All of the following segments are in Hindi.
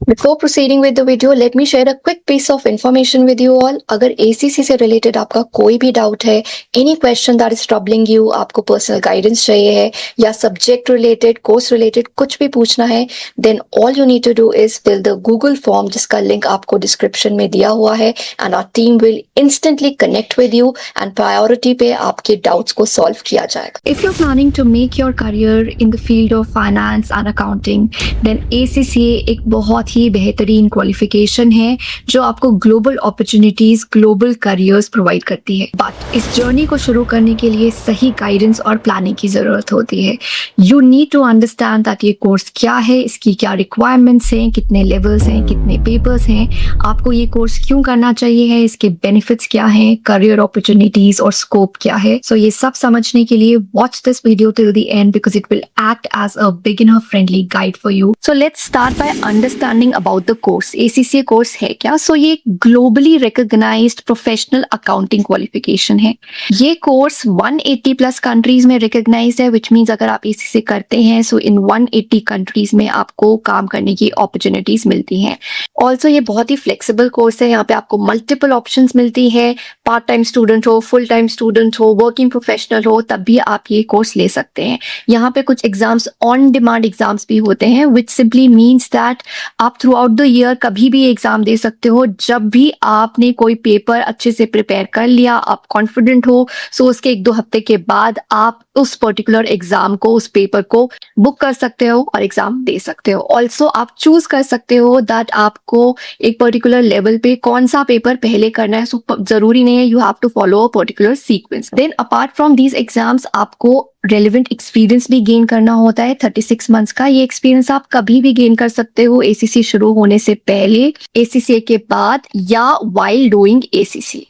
Before proceeding with the video, let me share a quick piece of information with you all. अगर ACC से related आपका कोई भी doubt है, any question that is troubling you, आपको personal guidance चाहिए है या subject related, course related कुछ भी पूछना है, then all you need to do is fill the Google form जिसका link आपको description में दिया हुआ है and our team will instantly connect with you and priority पे आपके doubts को solve किया जाएगा. If you're planning to make your career in the field of finance and accounting, then ACCA एक बहुत ही बेहतरीन क्वालिफिकेशन है जो आपको global opportunities, global careers provide करती है। बट इस जर्नी को शुरू करने के लिए सही गाइडेंस और प्लानिंग की जरूरत होती है। You need to understand that ये कोर्स क्या है, इसकी क्या रिक्वायरमेंट्स हैं, कितने लेवल्स हैं, कितने पेपर्स हैं, आपको ये कोर्स क्यों करना चाहिए है, इसके बेनिफिट्स क्या हैं, करियर अपॉर्चुनिटीज और स्कोप क्या है। सो ये सब समझने के लिए watch this video till the end because it will act as a beginner friendly guide for you. So let's start by understanding about the course. ACCA course है क्या? सो ये globally recognised professional accounting qualification है। ये कोर्स 180 प्लस कंट्रीज में रिकॉग्नाइज्ड है, विच मीन्स अगर आप ACCA करते हैं सो इन 180 कंट्रीज में आपको काम करने की अपॉर्चुनिटीज मिलती हैं। ऑल्सो ये बहुत ही फ्लेक्सिबल कोर्स है, यहाँ पे आपको मल्टीपल ऑप्शंस मिलती है। पार्ट टाइम स्टूडेंट हो, फुल टाइम स्टूडेंट हो, वर्किंग प्रोफेशनल हो, तब भी आप ये कोर्स ले सकते हैं। यहाँ पे कुछ एग्जाम्स ऑन डिमांड एग्जाम्स भी होते हैं, विच सिंपली मीन्स दैट आप थ्रू आउट द ईयर कभी भी एग्जाम दे सकते हो। जब भी आपने कोई पेपर अच्छे से प्रिपेयर कर लिया, आप कॉन्फिडेंट हो, सो उसके 1-2 हफ्ते के बाद आप उस पर्टिकुलर एग्जाम को, उस पेपर को बुक कर सकते हो और एग्जाम दे सकते हो। ऑल्सो आप चूज कर सकते हो दैट आपको एक पर्टिकुलर लेवल पे कौन सा पेपर पहले करना है। सो जरूरी नहीं है you have to follow a particular sequence. Then apart from these exams आपको रेलिवेंट एक्सपीरियंस भी गेन करना होता है 36 मंथ्स का। ये एक्सपीरियंस आप कभी भी गेन कर सकते हो, ACCA शुरू होने से पहले, ACCA के बाद या while doing ACCA।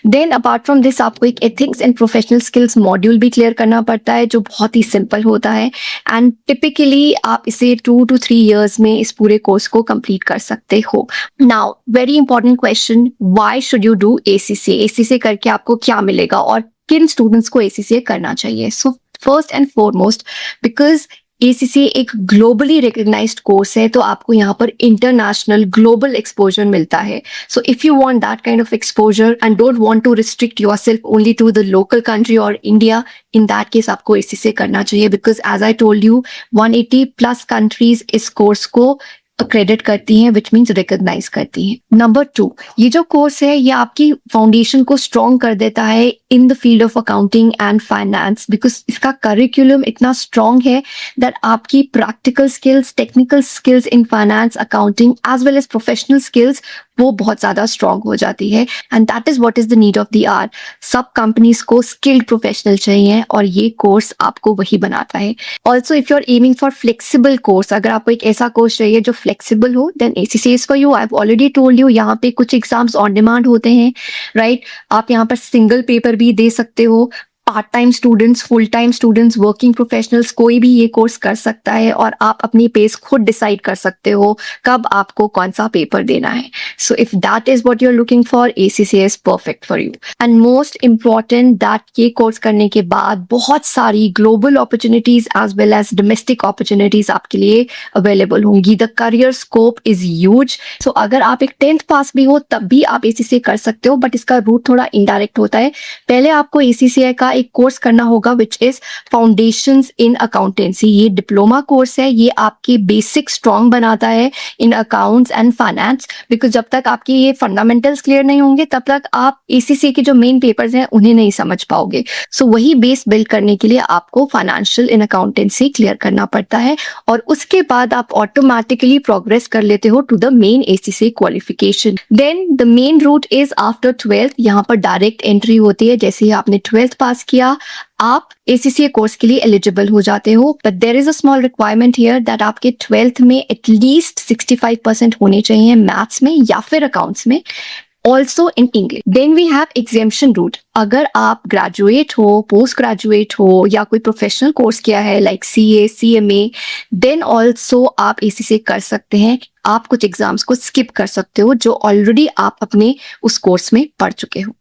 Then apart from this आपको एक ethics and professional skills module भी क्लियर करना पड़ता है जो बहुत ही सिंपल होता है एंड टिपिकली आप इसे 2 to 3 years में इस पूरे कोर्स को कंप्लीट कर सकते हो। Now very important question, why should you do ACCA? ACCA करके आपको क्या मिलेगा और किन स्टूडेंट्स को ACCA करना चाहिए? So first and foremost because ACCA एक ग्लोबली रिकॉग्नाइज्ड कोर्स है, तो आपको यहाँ पर इंटरनेशनल ग्लोबल एक्सपोजर मिलता है। So if you want that kind of exposure and don't want to restrict yourself only to the local country और इंडिया, इन दैट केस आपको ACCA करना चाहिए because as I told you 180 plus countries इस कोर्स को क्रेडिट करती हैं, विच मीन्स रिकॉग्नाइज करती हैं। नंबर 2, ये जो कोर्स है ये आपकी फाउंडेशन को स्ट्रॉन्ग कर देता है in the field of accounting and finance because इसका करिकुलम इतना स्ट्रॉन्ग है दैट आपकी practical skills, technical skills in finance, accounting as well as professional skills वो बहुत ज्यादा स्ट्रॉन्ग हो जाती है and that is what is the need of the hour. सब कंपनीज को स्किल्ड प्रोफेशनल चाहिए और ये कोर्स आपको वही बनाता है। Also if you are aiming for flexible course, अगर आपको एक ऐसा कोर्स चाहिए जो फ्लेक्सिबल हो, then ACCA is for you. I have already told you यहाँ पे कुछ एग्जाम्स ऑन डिमांड होते हैं, राइट? आप यहाँ पर सिंगल पेपर भी दे सकते हो। Part time students, full time students, working professionals कोई भी ये कोर्स कर सकता है और आप अपनी पेस खुद डिसाइड कर सकते हो कब आपको कौन सा पेपर देना है। So if that is what you are looking for, ACCA is perfect for you. And most important that ये कोर्स करने के बाद बहुत सारी global opportunities as well as domestic opportunities आपके लिए अवेलेबल होंगी। The career scope is huge. So अगर आप एक 10th पास भी हो तब भी आप ACCA कर सकते हो, बट इसका रूट थोड़ा इनडायरेक्ट होता है। पहले आपको ACCA का एक कोर्स करना होगा which is foundations in accountancy. ये डिप्लोमा कोर्स है, ये आपके बेसिक स्ट्रॉन्ग बनाता है इन अकाउंट्स एंड फाइनेंस बिकॉज जब तक आपके ये फंडामेंटल्स क्लियर नहीं होंगे तब तक आप ACCA के जो मेन पेपर्स हैं उन्हें नहीं समझ पाओगे। सो वही बेस बिल्ड करने के लिए आपको फाइनेंशियल इन अकाउंटेंसी क्लियर करना पड़ता है और उसके बाद आप ऑटोमेटिकली प्रोग्रेस कर लेते हो to the main ACCA qualification. Then the main route is after 12th, यहाँ पर डायरेक्ट एंट्री होती है। जैसे ही आपने 12th पास किया आप ACCA कोर्स के लिए एलिजिबल हो जाते हो, but there is a small requirement here that आपके 12th में एटलीस्ट 65% होने चाहिए मैथ्स में या फिर अकाउंट्स में, also in English. Then we have exemption route. अगर आप ग्रेजुएट हो, पोस्ट ग्रेजुएट हो या कोई प्रोफेशनल कोर्स किया है like CA, CMA, then also आप ACCA कर सकते हैं। आप कुछ एग्जाम्स को स्किप कर सकते हो जो ऑलरेडी आप अपने उस कोर्स में पढ़ चुके हो।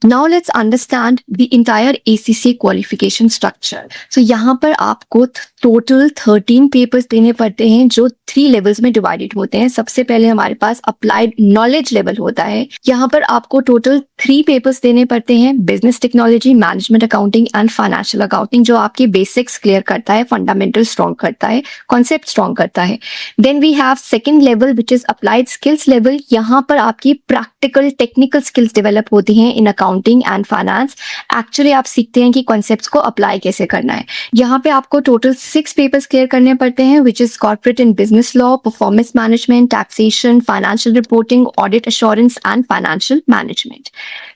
Now let's understand the entire ACCA qualification structure. So यहाँ पर आपको टोटल 13 पेपर्स देने पड़ते हैं जो 3 लेवल्स में डिवाइडेड होते हैं। सबसे पहले हमारे पास अप्लाइड नॉलेज लेवल होता है। यहाँ पर आपको टोटल 3 पेपर्स देने पड़ते हैं, business technology, management accounting and financial accounting, जो आपकी बेसिक्स क्लियर करता है, फंडामेंटल स्ट्रॉन्ग करता है, कॉन्सेप्ट स्ट्रॉन्ग करता है। Then we have second level which is applied skills level. यहाँ पर आपकी प्रैक्टिकल टेक्निकल स्किल्स डेवलप होती हैं in accounting and finance. Actually आप सीखते हैं कि कॉन्सेप्ट्स को अप्लाई कैसे करना है। यहाँ पे आपको टोटल 6 पेपर्स क्लियर करने पड़ते हैं which is corporate and business law, performance management, taxation, financial reporting, audit assurance and financial management.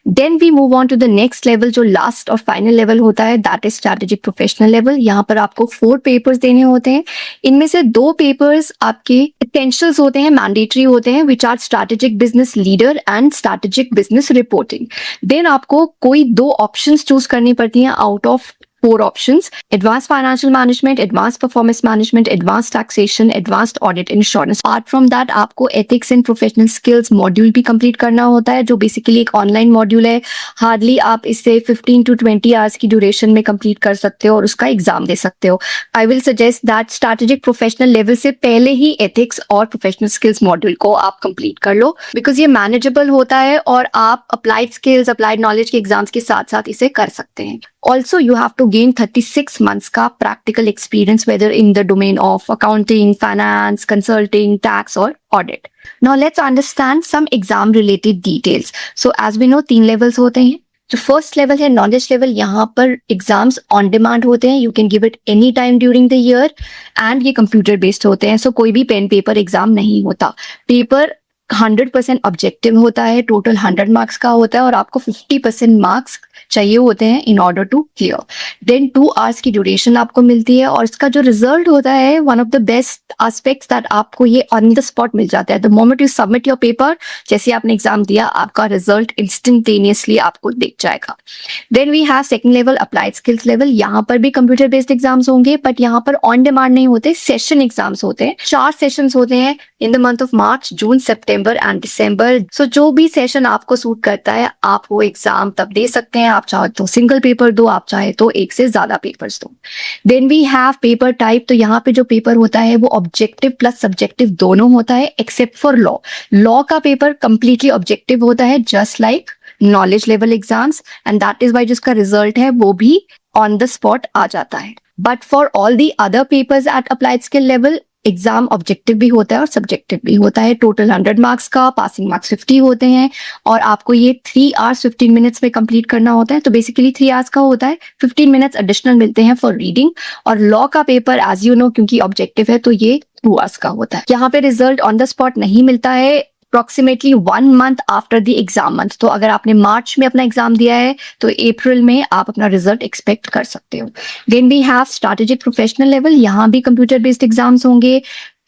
Then we move on to the next level, जो लास्ट और फाइनल लेवल होता है, that is strategic professional level. यहाँ पर आपको 4 पेपर्स देने होते हैं। इनमें से 2 पेपर्स आपके एसेंशियल्स होते हैं, मैंडेटरी होते हैं, which are strategic business leader and strategic business reporting. Then आपको कोई 2 ऑप्शंस चूज करनी पड़ती हैं out of 4 options, advance financial management, advance performance management, advance taxation, advanced audit insurance. Apart from that आपको ethics and professional skills module भी कंप्लीट करना होता है, जो बेसिकली एक ऑनलाइन मॉड्यूल है। हार्डली आप इसे 15 to 20 आवर्स की ड्यूरेशन में कंप्लीट कर सकते हो और उसका एग्जाम दे सकते हो। I will suggest that strategic professional level से पहले ही एथिक्स और प्रोफेशनल स्किल्स मॉड्यूल को आप कंप्लीट कर लो, बिकॉज ये मैनेजेबल होता है और आप अप्लाइड स्किल्स, अप्लाइड नॉलेज के एग्जाम्स के साथ साथ इसे कर सकते हैं। Also, you have to gain 36 months का practical experience, whether in the domain of accounting, finance, consulting, tax or audit. Now, let's understand some exam related details. So, as we know, 3 levels होते हैं। जो फर्स्ट लेवल है नॉलेज लेवल, यहाँ पर एग्जाम्स ऑन डिमांड होते हैं, you can give it any time during the year and ये कंप्यूटर बेस्ड होते हैं। सो कोई भी पेन पेपर एग्जाम नहीं होता। पेपर 100% ऑब्जेक्टिव होता है, टोटल 100 मार्क्स का होता है और आपको 50% मार्क्स चाहिए होते हैं in order to clear. Then 2 hours की ड्यूरेशन आपको मिलती है और इसका जो रिजल्ट होता है, one of the best aspects that आपको ये ऑन द स्पॉट मिल जाता है। The moment you submit your paper, जैसे आपने एग्जाम दिया, आपका रिजल्ट इंस्टेंटेनियसली आपको दिख जाएगा। Then we have second level applied skills level. यहाँ पर भी कंप्यूटर बेस्ड एग्जाम्स होंगे, बट यहाँ पर ऑन डिमांड नहीं होते, सेशन एग्जाम्स होते हैं। 4 सेशंस होते हैं in the month of March, June, September and December. So जो भी सेशन आपको सूट करता है आप वो एग्जाम तब दे सकते हैं। आप चाहे तो सिंगल पेपर दो, आप चाहे तो एक से ज्यादा पेपर्स दो। Then we have paper type. तो यहाँ पे जो पेपर होता है वो ऑब्जेक्टिव प्लस सब्जेक्टिव दोनों होता है, एक्सेप्ट फॉर लॉ। लॉ का पेपर कंप्लीटली ऑब्जेक्टिव होता है, just like knowledge level exams, and that is why जिसका रिजल्ट है वो भी ऑन द स्पॉट आ जाता है। But for all the other papers at applied skill level, exam objective भी होता है और सब्जेक्टिव भी होता है। टोटल 100 मार्क्स का, पासिंग मार्क्स 50 होते हैं और आपको ये 3 आवर्स 15 मिनट्स में कंप्लीट करना होता है। तो बेसिकली 3 आवर्स का होता है, 15 मिनट्स एडिशनल मिलते हैं फॉर रीडिंग। और लॉ का पेपर एज यू नो क्योंकि ऑब्जेक्टिव है तो ये 2 आवर्स का होता है। यहाँ पे रिजल्ट ऑन द स्पॉट नहीं मिलता है, approximately 1 month after the exam month. तो अगर आपने मार्च में अपना एग्जाम दिया है तो अप्रैल में आप अपना रिजल्ट एक्सपेक्ट कर सकते हो। Then we have strategic professional level. यहाँ भी कंप्यूटर बेस्ड एग्जाम्स होंगे,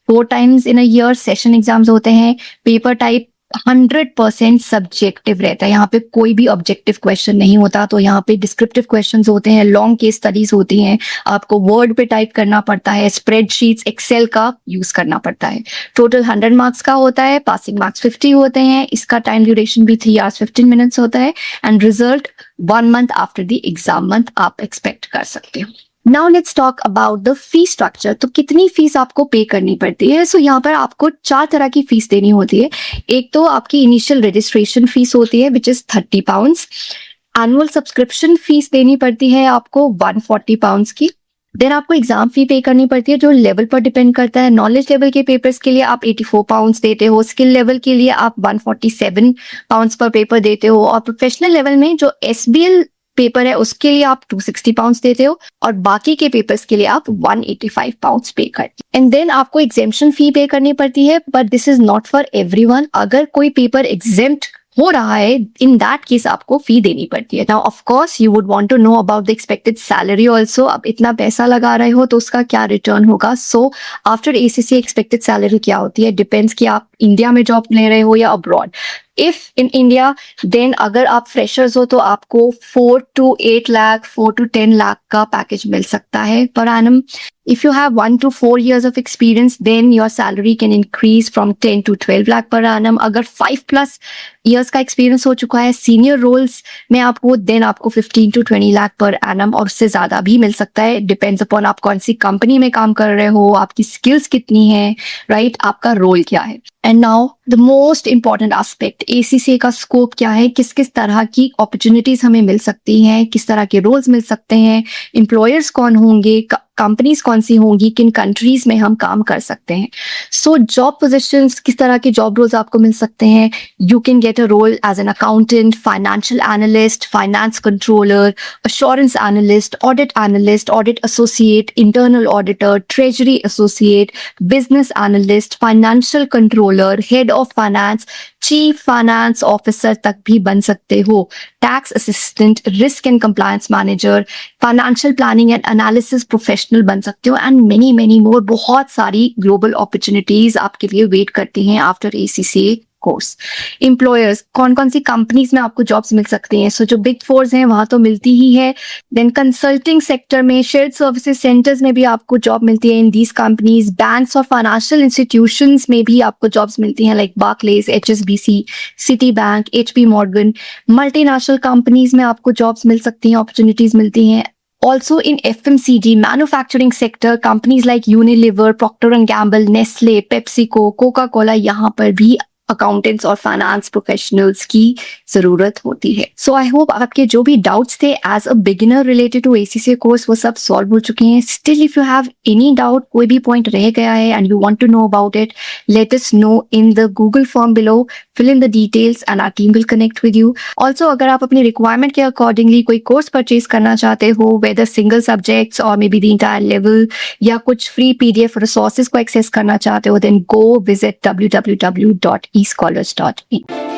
4 times in a year session exams होते हैं। पेपर टाइप 100% सब्जेक्टिव रहता है, यहाँ पे कोई भी ऑब्जेक्टिव क्वेश्चन नहीं होता। तो यहाँ पे डिस्क्रिप्टिव क्वेश्चंस होते हैं, लॉन्ग केस स्टडीज होती हैं, आपको वर्ड पे टाइप करना पड़ता है, स्प्रेडशीट्स, एक्सेल का यूज करना पड़ता है। टोटल 100 मार्क्स का होता है, पासिंग मार्क्स 50 होते हैं। इसका टाइम ड्यूरेशन भी 3 आवर्स 15 मिनट्स होता है and result 1 month after the exam month आप एक्सपेक्ट कर सकते हो। Now let's talk about the fee structure. तो कितनी फीस आपको पे करनी पड़ती है? सो यहाँ पर आपको 4 तरह की फीस देनी होती है। एक तो आपकी इनिशियल रजिस्ट्रेशन फीस होती है which is 30 pounds. Annual subscription fees देनी पड़ती है आपको 140 पाउंड्स की। देन आपको एग्जाम फी पे करनी पड़ती है जो लेवल पर डिपेंड करता है। नॉलेज लेवल के पेपर्स के लिए आप 84 पाउंड्स देते हो, स्किल लेवल के लिए आप 147 पाउंड्स पर पेपर देते हो और प्रोफेशनल लेवल में जो SBL पेपर है उसके लिए आप 260 पाउंड्स देते हो और बाकी के पेपर्स के लिए आप 185 पाउंड्स पे करते हो। एंड देन आपको एग्जेम्पशन फी पे करनी पड़ती है, but this is not for everyone. अगर कोई पेपर एग्जेम्प्ट हो रहा है, इन दैट केस आपको फी देनी पड़ती है। Now of course you would want to know about the expected salary also. अब इतना पैसा लगा रहे हो तो उसका क्या रिटर्न होगा। So after ACC expected salary क्या होती है, डिपेंड्स कि आप इंडिया में जॉब ले रहे हो या abroad. If in India then अगर आप फ्रेशर्स हो तो आपको 4 to 8 लाख 4 to 10 लाख का पैकेज मिल सकता है per annum. If you have 1 to 4 years of experience, then your salary can increase from 10 to 12 lakh per annum. अगर 5 plus years का experience हो चुका है senior roles में आपको, then आपको 15 to 20 lakh per annum और उससे ज़्यादा भी मिल सकता है. Depends upon आप कौन सी कंपनी में काम कर रहे हो, आपकी skills कितनी है, right? आपका role क्या है. And now the most important aspect, ACCA का scope क्या है, किस किस तरह की opportunities हमें मिल सकती हैं, किस तरह के roles मिल सकते हैं, employers कौन होंगे, कंपनीज कौन सी होंगी, किन कंट्रीज में हम काम कर सकते हैं. सो जॉब पोजीशंस, किस तरह के जॉब रोल्स आपको मिल सकते हैं. You can get a role as an accountant, financial analyst, finance controller, assurance analyst, audit associate, internal auditor, treasury associate, business analyst, financial controller, head of finance, chief finance officer तक भी बन सकते हो. Tax assistant, risk and compliance manager, financial planning and analysis professional बन सकते हो, एंड मेनी मेनी मोर. बहुत सारी ग्लोबल अपॉर्चुनिटीज आपके लिए वेट करती हैं आफ्टर ACCA कोर्स. एम्प्लॉयर्स, कौन कौन सी कंपनीज में आपको जॉब्स मिल सकती हैं. सो जो बिग फोर्स हैं वहां तो मिलती ही है. देन कंसल्टिंग सेक्टर में, शेयर्ड सर्विसेज सेंटर्स में भी आपको जॉब मिलती है इन दीज कंपनीज. बैंक्स और फाइनेंशियल इंस्टीट्यूशंस में भी आपको जॉब्स मिलती हैं, like Barclays, HSBC, city bank, HP Morgan. Multinational companies में आपको जॉब्स मिल सकती हैं, अपॉर्चुनिटीज मिलती हैं. Also in FMCG, manufacturing sector, companies like Unilever, Procter and Gamble, Nestle, PepsiCo, Coca-Cola, यहाँ पर भी अकाउंटेंट्स और फाइनेंस प्रोफेशनल्स की जरूरत होती है. सो आई होप आपके जो भी डाउट्स थे as a beginner related to ACCA course वो सब सॉल्व हो चुके हैं. Still if you have any doubt, कोई भी पॉइंट रह गया है and you want to know about it, let us know in the Google form below. Fill in the details and our team will connect with you. Also अगर आप अपनी रिक्वायरमेंट के अकॉर्डिंगली कोई कोर्स परचेज करना चाहते हो, वेदर सिंगल सब्जेक्ट्स और may be the entire level, या कुछ फ्री PDF रिसोर्सेज को एक्सेस करना चाहते हो, देन गो विजिट www.escholars.in.